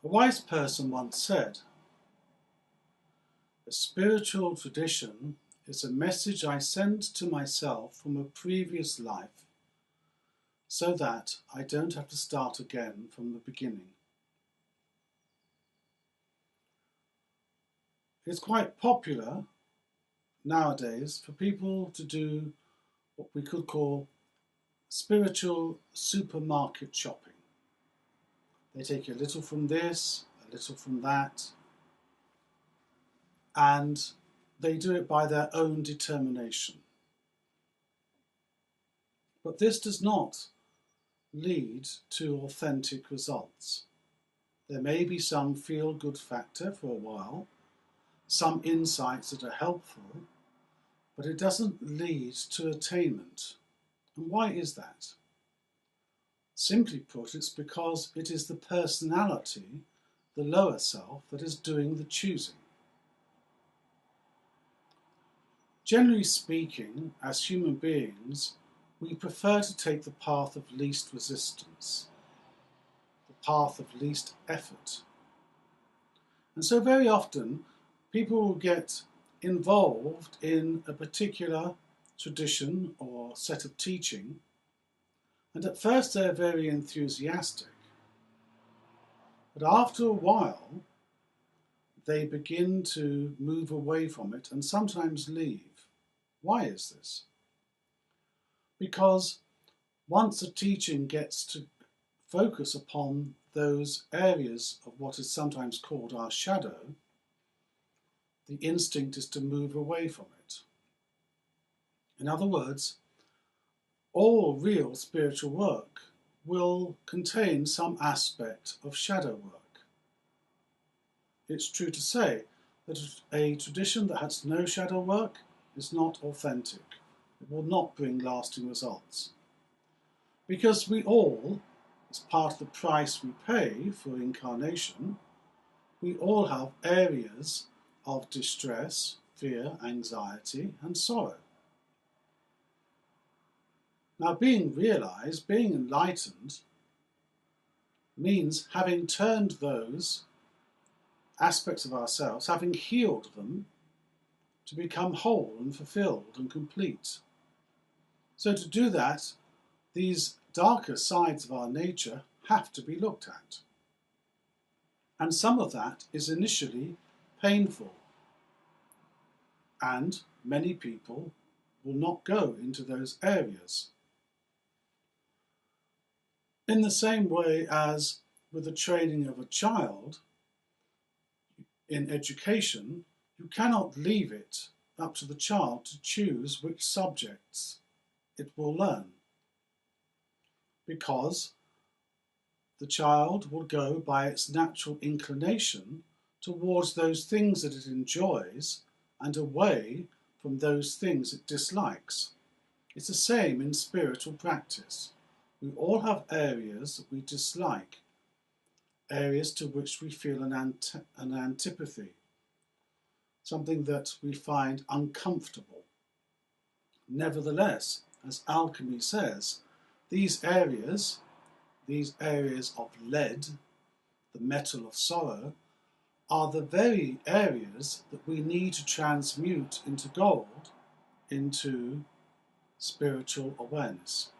A wise person once said, "A spiritual tradition is a message I send to myself from a previous life so that I don't have to start again from the beginning." It's quite popular nowadays for people to do what we could call spiritual supermarket shopping. They take a little from this, a little from that, and they do it by their own determination. But this does not lead to authentic results. There may be some feel-good factor for a while, some insights that are helpful, but it doesn't lead to attainment. And why is that? Simply put, it's because it is the personality, the lower self, that is doing the choosing. Generally speaking, as human beings, we prefer to take the path of least resistance, the path of least effort. And so very often, people will get involved in a particular tradition or set of teaching, and at first they're very enthusiastic, but after a while they begin to move away from it and sometimes leave. Why is this? Because once a teaching gets to focus upon those areas of what is sometimes called our shadow, the instinct is to move away from it. In other words, all real spiritual work will contain some aspect of shadow work. It's true to say that a tradition that has no shadow work is not authentic. It will not bring lasting results. Because we all, as part of the price we pay for incarnation, we all have areas of distress, fear, anxiety, and sorrow. Now, being realized, being enlightened, means having turned those aspects of ourselves, having healed them, to become whole and fulfilled and complete. So to do that, these darker sides of our nature have to be looked at. And some of that is initially painful. And many people will not go into those areas. In the same way as with the training of a child in education, you cannot leave it up to the child to choose which subjects it will learn, because the child will go by its natural inclination towards those things that it enjoys and away from those things it dislikes. It's the same in spiritual practice. We all have areas that we dislike, areas to which we feel an antipathy, something that we find uncomfortable. Nevertheless, as Alchemy says, these areas of lead, the metal of sorrow, are the very areas that we need to transmute into gold, into spiritual awareness.